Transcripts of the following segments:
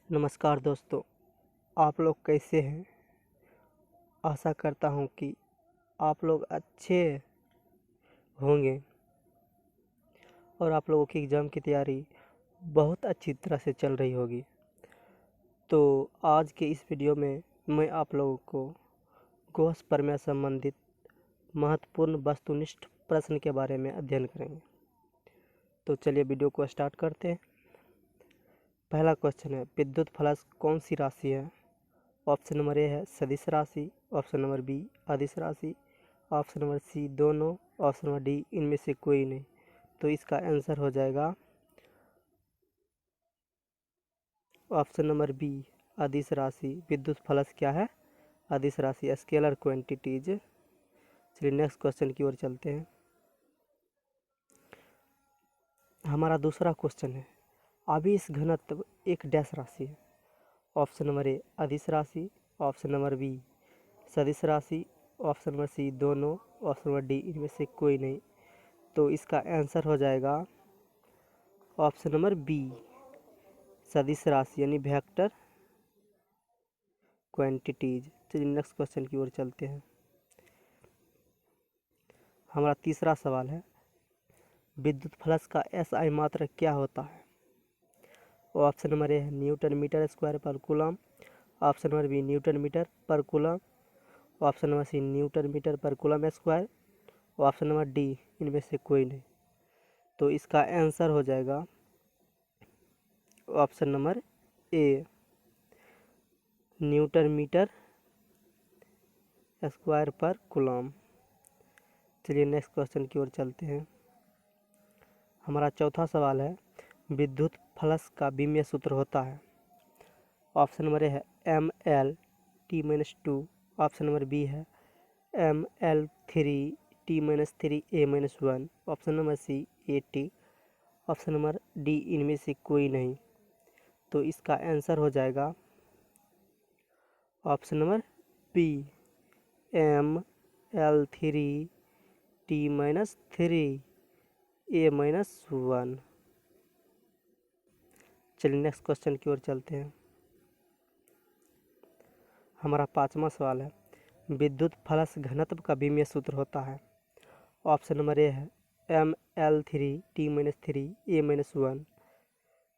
नमस्कार दोस्तों, आप लोग कैसे हैं। आशा करता हूँ कि आप लोग अच्छे होंगे और आप लोगों की एग्ज़ाम की तैयारी बहुत अच्छी तरह से चल रही होगी। तो आज के इस वीडियो में मैं आप लोगों को कोश प्रमेय संबंधित महत्वपूर्ण वस्तुनिष्ठ प्रश्न के बारे में अध्ययन करेंगे। तो चलिए वीडियो को स्टार्ट करते हैं। पहला क्वेश्चन है, विद्युत फलक कौन सी राशि है। ऑप्शन नंबर ए है सदिश राशि, ऑप्शन नंबर बी अदिश राशि, ऑप्शन नंबर सी दोनों, ऑप्शन नंबर डी इनमें से कोई नहीं। तो इसका आंसर हो जाएगा ऑप्शन नंबर बी अदिश राशि। विद्युत फलक क्या है? अदिश राशि, स्केलर क्वांटिटीज। चलिए नेक्स्ट क्वेश्चन की ओर चलते हैं। हमारा दूसरा क्वेश्चन है, आवेश घनत्व एक डैश राशि है। ऑप्शन नंबर ए अदिश राशि, ऑप्शन नंबर बी सदिश राशि, ऑप्शन नंबर सी दोनों, ऑप्शन नंबर डी इनमें से कोई नहीं। तो इसका आंसर हो जाएगा ऑप्शन नंबर बी सदिश राशि यानी वेक्टर क्वांटिटीज। चलिए नेक्स्ट क्वेश्चन की ओर चलते हैं। हमारा तीसरा सवाल है, विद्युत फलक का एसआई मात्रक क्या होता है। ऑप्शन नंबर ए है newton metre square per coulomb, option number B newton metre पर coulomb, option number C newton metre पर coulomb square, option number D इनमें से कोई नहीं। तो इसका आंसर हो जाएगा option number A newton metre square per coulomb. चलिए नेक्स्ट क्वेश्चन की ओर चलते हैं। हमारा चौथा सवाल है, विद्युत फलक का विमीय सूत्र होता है। ऑप्शन नंबर ए है M L T minus two, option number B है M L three T minus three A minus one, option number C A T, option number D इनमें से कोई नहीं। तो इसका आंसर हो जाएगा option number B M L three T minus three A minus one. चलिए नेक्स्ट क्वेश्चन की ओर चलते हैं। हमारा पांचवा सवाल है, विद्युत फलक घनत्व का विमीय सूत्र होता है। ऑप्शन नंबर ए है M L three T minus three A minus one,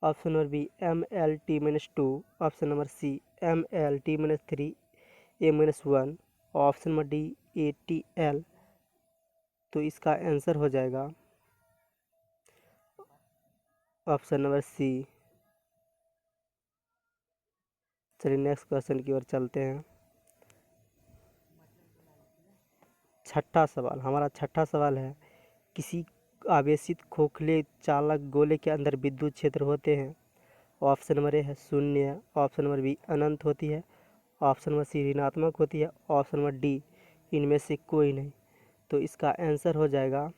option number B M L T minus two, option number C M L T minus three A minus one, option number D A T L. तो इसका answer हो जाएगा option number सी। चलिए next question की ओर चलते हैं। हमारा छठा सवाल है, किसी आवेशित खोखले चालक गोले के अंदर विद्युत क्षेत्र होते हैं। ऑप्शन नंबर ए है शून्य, ऑप्शन नंबर बी अनंत होती है, ऑप्शन नंबर सी ऋणात्मक होती है, ऑप्शन नंबर डी इनमें से कोई नहीं। तो इसका आंसर हो जाएगा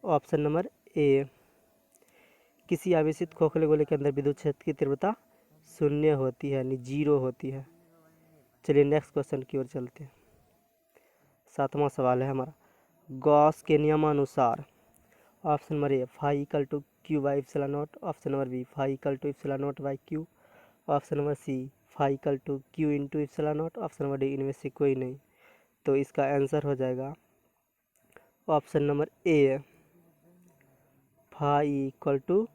ऑप्शन नंबर ए, किसी आवेशित खोखले गोले के अंदर विद्युत क्षेत्र की तीव्रता शून्य होती है यानी जीरो होती है। चलिए नेक्स्ट क्वेश्चन की ओर चलते हैं। सातवां सवाल है हमारा, गॉस के नियमानुसार option number A phi equal to Q by epsilon not, option number B phi equal to epsilon not by Q, option number C phi equal to Q into epsilon not, option number D इनमें से कोई नहीं। तो इसका answer हो जाएगा option number A phi equal to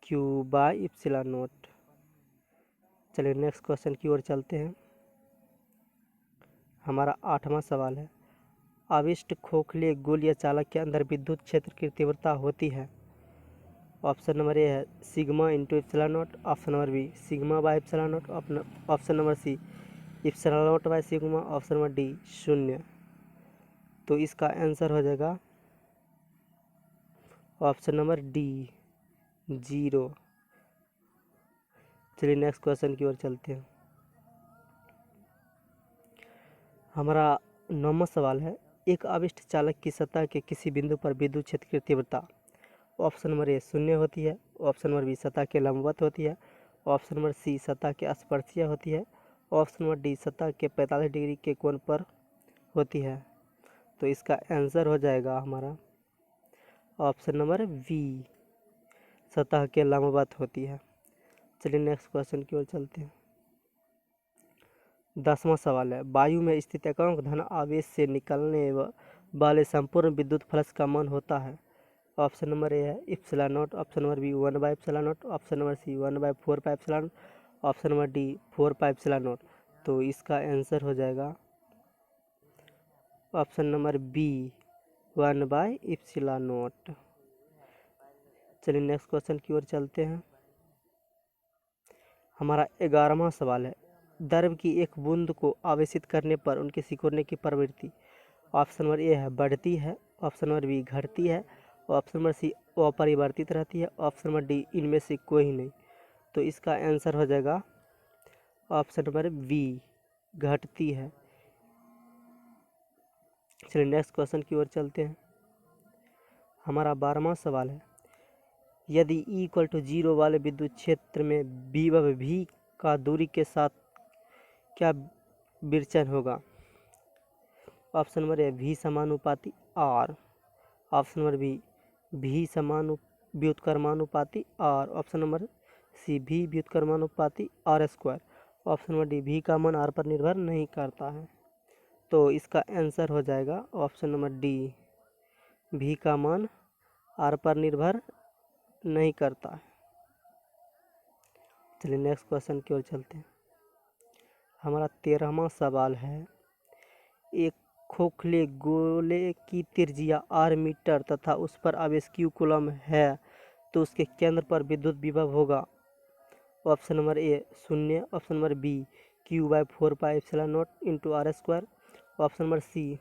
Q by epsilon not. चलिए next question की ओर चलते हैं। हमारा आठवां सवाल है, आविष्ट खोखले गोलीय चालक के अंदर विद्युत क्षेत्र की तीव्रता होती है। ऑप्शन नंबर ए है sigma into epsilon not, option number B sigma by epsilon not, option number C epsilon not by sigma, option number D शून्य। तो इसका आंसर हो जाएगा ऑप्शन नंबर डी जीरो। चलिए नेक्स्ट क्वेश्चन की ओर चलते हैं। हमारा नौवां सवाल है, एक आविष्ट चालक की सतह के किसी बिंदु पर विद्युत क्षेत्र की तीव्रता। ऑप्शन नंबर ए शून्य होती है, ऑप्शन नंबर बी सतह के लंबवत होती है, ऑप्शन नंबर सी सतह के स्पर्शीय होती है, ऑप्शन नंबर डी सतह के 45 डिग्री के कोण पर होती है। तो इसका आंसर हो जाएगा हमारा ऑप्शन नंबर बी सतह के लंबवत होती है। चलिए नेक्स्ट क्वेश्चन की ओर चलते हैं। 10वां सवाल है, वायु में स्थित एकांक धन आवेश से निकलने वाले संपूर्ण विद्युत फ्लक्स का मान होता है। ऑप्शन नंबर ए है epsilon not, option number B 1 by epsilon not, option number C 1/4 pi epsilon, option number D 4 pi epsilon not. तो इसका आंसर हो जाएगा ऑप्शन नंबर बी 1/इप्सिलॉन नॉट। चलिए नेक्स्ट क्वेश्चन की ओर चलते हैं। हमारा 11वां सवाल है, द्रव की एक बूंद को आवेशित करने पर उनके सिकुड़ने की प्रवृत्ति। ऑप्शन नंबर ए है बढ़ती है, ऑप्शन नंबर बी घटती है, ऑप्शन नंबर सी अपरिवर्तित रहती है, ऑप्शन नंबर डी इनमें से कोई नहीं। तो इसका आंसर हो जाएगा ऑप्शन नंबर बी घटती है। चलिए नेक्स्ट क्वेश्चन की ओर चलते हैं। हमारा 12वां सवाल है, यदि E = 0 वाले विद्युत क्षेत्र में विभव V का दूरी के साथ क्या विचरण होगा। ऑप्शन नंबर ए V समानुपाती R, option number B V व्युत्क्रमानुपाती R, option number C V व्युत्क्रमानुपाती R², option number D V का मान R पर निर्भर नहीं करता है। तो इसका आंसर हो जाएगा ऑप्शन नंबर डी V का मान R पर निर्भर नहीं करता है। चलिए नेक्स्ट क्वेश्चन की ओर चलते हैं। हमारा 13वां सवाल है, एक खोखले गोले की त्रिज्या r मीटर तथा उस पर आवेश q कूलम है तो उसके केंद्र पर विद्युत विभव होगा। Option number A 0, option number B q/4 pi epsilon not into R², option number C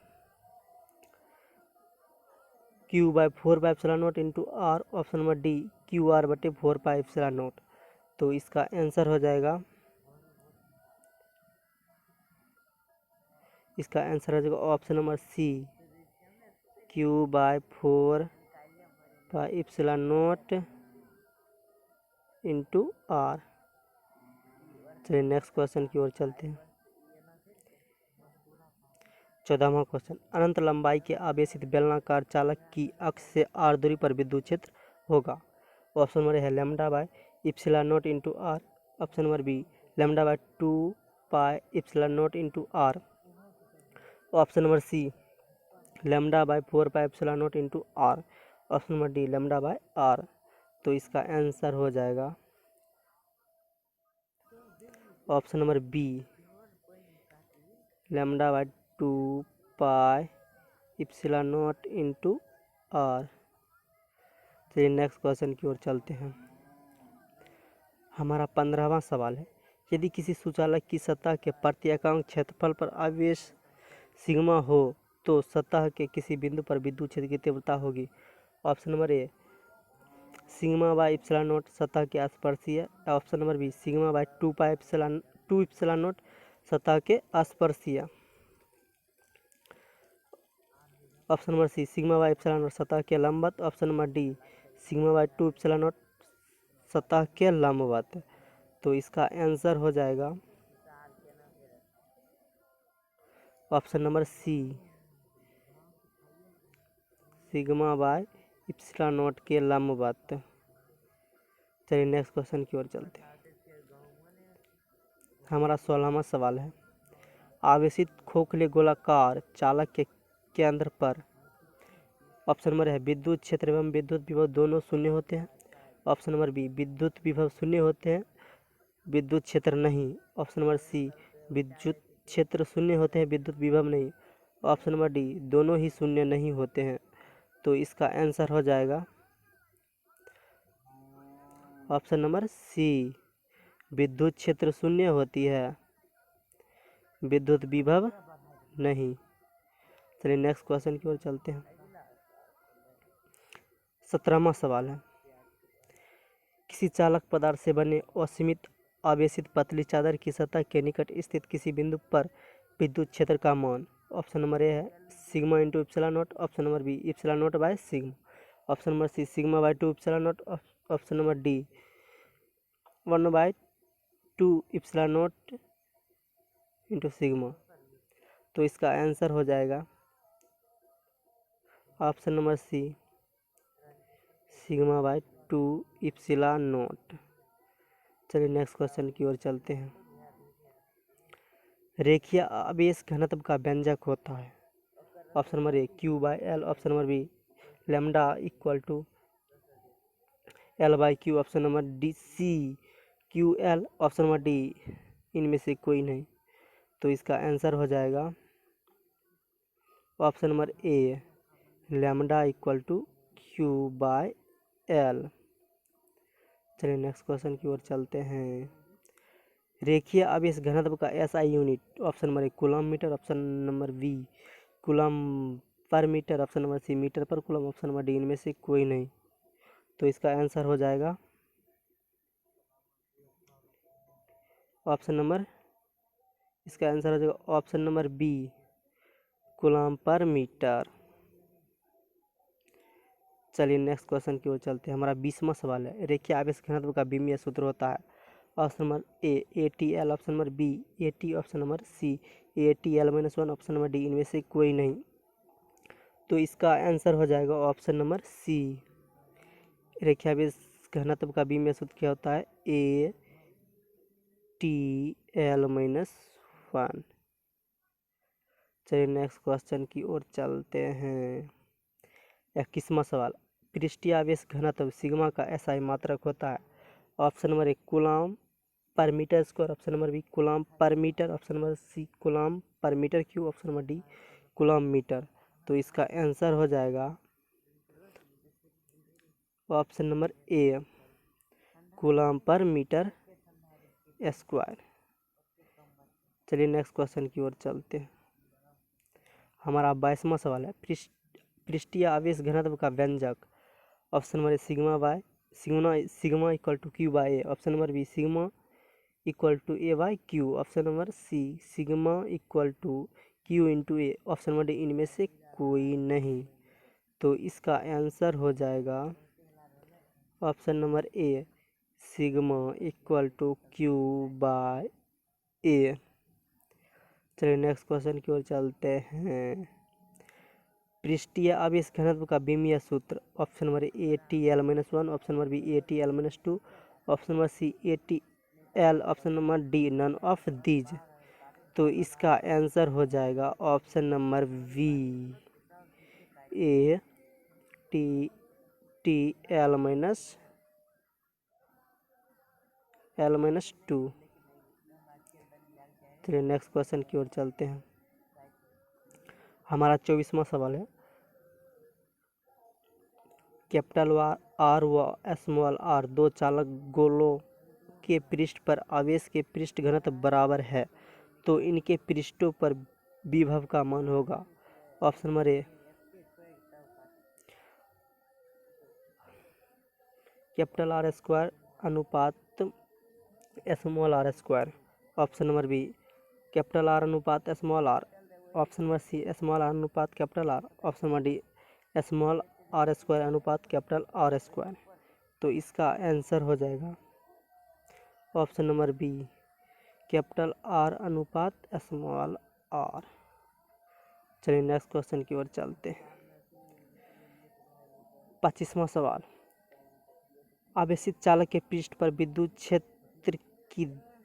q/4 pi epsilon not into R, option number D QR/4 pi epsilon not. तो इसका आंसर हो जाएगा option number C q/4 pi epsilon not into R। चलिए next question की ओर चलते हैं। 14वां question, अनंत लंबाई के आवेशित बेलनाकार चालक की अक्ष से r दूरी पर विद्युत क्षेत्र होगा। ऑप्शन नंबर ए है λ/इप्सिलॉन naught into R, option number B λ/2 pi epsilon not into R, option number C λ/4 pi epsilon not into R, option number D λ/R। तो इसका आंसर हो जाएगा option number B λ/2 pi epsilon not into R। चलिए next question की ओर चलते हैं। हमारा 15वां सवाल है, यदि किसी सुचालक की सतह के प्रति एकांक क्षेत्रफल पर आवेश सिग्मा हो तो सतह के किसी बिंदु पर विद्युत क्षेत्र की तीव्रता होगी। ऑप्शन नंबर ए σ/इप्सिलॉन नॉट सतह के स्पर्शीय, option number B σ/2 pi epsilon naught सतह के स्पर्शीय, ऑप्शन नंबर सी σ/इप्सिलॉन नॉट सतह के लंबवत, option number D σ/2 epsilon naught सतह के लंबवत। तो इसका आंसर हो जाएगा ऑप्शन नंबर सी σ/इप्सिलॉन नॉट के लंबवत। चलिए नेक्स्ट क्वेश्चन की ओर चलते हैं। हमारा 16वां सवाल है, आवेशित खोखले गोलाकार चालक के केंद्र पर ऑप्शन नंबर है विद्युत क्षेत्र एवं विद्युत विभव दोनों शून्य होते हैं, ऑप्शन नंबर बी विद्युत विभव शून्य होते हैं विद्युत क्षेत्र नहीं, ऑप्शन नंबर सी विद्युत क्षेत्र शून्य होते हैं विद्युत विभव नहीं, ऑप्शन नंबर डी दोनों ही शून्य नहीं होते हैं। तो इसका आंसर हो जाएगा ऑप्शन नंबर सी विद्युत क्षेत्र शून्य होती है विद्युत विभव नहीं। चलिए नेक्स्ट क्वेश्चन की ओर चलते हैं। 17वां सवाल है, किसी चालक पदार्थ से बने असीमित आवेशित पतली चादर की सतह के निकट स्थित किसी बिंदु पर विद्युत क्षेत्र का मान। ऑप्शन नंबर ए है sigma into epsilon not, option number B epsilon naught by sigma, option number C σ/2 epsilon not, option number D 1/2 epsilon not into sigma. तो इसका आंसर हो जाएगा option number C σ/2 epsilon naught. चलिए next question की ओर चलते हैं। रेखीय आवेश घनत्व का व्यंजक होता है। Option number A Q/L, option number B lambda equal to L/Q, option number D CQL, option number D इनमें से कोई नहीं। तो इसका आंसर हो जाएगा option number A lambda equal to Q/L। चलिए नेक्स्ट क्वेश्चन की ओर चलते हैं। रेखीय आवेश घनत्व का SI unit, option number A coulomb metre, option number B coulomb पर metre, option number C metre पर कूलम, ऑप्शन नंबर डी इनमें से कोई नहीं। तो इसका आंसर हो जाएगा ऑप्शन नंबर इसका आंसर हो जाएगा ऑप्शन नंबर बी कूलम पर मीटर। चलिए नेक्स्ट क्वेश्चन की ओर चलते हैं। हमारा 20वां सवाल है। रेखीय आवेश घनत्व का बीमीय सूत्र होता है। Option number A ATL, option number B AT, option number C ATL-1, option number D इनमें से कोई नहीं। तो इसका आंसर हो जाएगा ऑप्शन नंबर सी। रेखीय आवेश घनत्व का बीमीय सूत्र क्या होता है? ATL-1। चलिए नेक्स्ट क्वेश्चन की ओर चलते हैं। 21वां सवाल। पृष्ठीय आवेश घनत्व सिग्मा का SI मात्रक होता है। ऑप्शन नंबर ए कूलम पर metre square, option number B coulomb पर metre, option number C coulomb पर metre cube, option number D coulomb metre. तो इसका आंसर हो जाएगा ऑप्शन नंबर ए कूलम पर मीटर स्क्वायर। चलिए नेक्स्ट क्वेश्चन की ओर चलते हैं। हमारा 22वां सवाल है। पृष्ठीय आवेश घनत्व का व्यंजक। Option number A sigma equal to Q/A, option number B sigma equal to A/Q, option number C sigma equal to Q/A, option number D इनमें से कोई नहीं। तो इसका आंसर हो जाएगा option number A sigma equal to Q/A। चलिए next question की ओर चलते हैं। पृष्ठीय आवेश घनत्व का बीमीय सूत्र। Option number A ATL-1, option number B ATL-2, option number C ATL, option number D none of these. तो इसका आंसर हो जाएगा ऑप्शन नंबर बी ATL-2। चलिए नेक्स्ट क्वेश्चन की ओर चलते हैं। हमारा 24वां सवाल है। कैपिटल आर व स्मॉल आर दो चालक गोलों के पृष्ठ पर आवेश के पृष्ठ घनत्व बराबर है, तो इनके पृष्ठों पर विभव का मान होगा। Option number A capital R square अनुपात small r square, option number B capital R अनुपात small r, option number C small r अनुपात capital R, option number D small r square अनुपात कैपिटल R स्क्वायर। तो इसका answer हो जाएगा option number B capital R अनुपात small r। चलिए next question की ओर चलते हैं। 25वां सवाल। आवेशित चालक के पृष्ठ पर विद्युत क्षेत्र की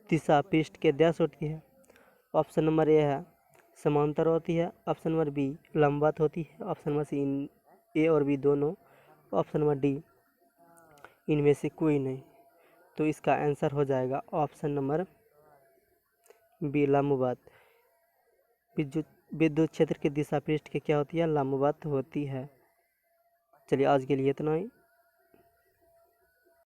दिशा पृष्ठ के व्यास होती है। ऑप्शन नंबर ए है समांतर होती है, ऑप्शन नंबर बी लंबवत होती है, ऑप्शन नंबर सी ए और बी दोनों, ऑप्शन नंबर डी इनमें से कोई नहीं। तो इसका आंसर हो जाएगा ऑप्शन नंबर बी लंबवत। विद्युत क्षेत्र की दिशा पृष्ठ के क्या होती है? लंबवत होती है। चलिए आज के लिए इतना ही।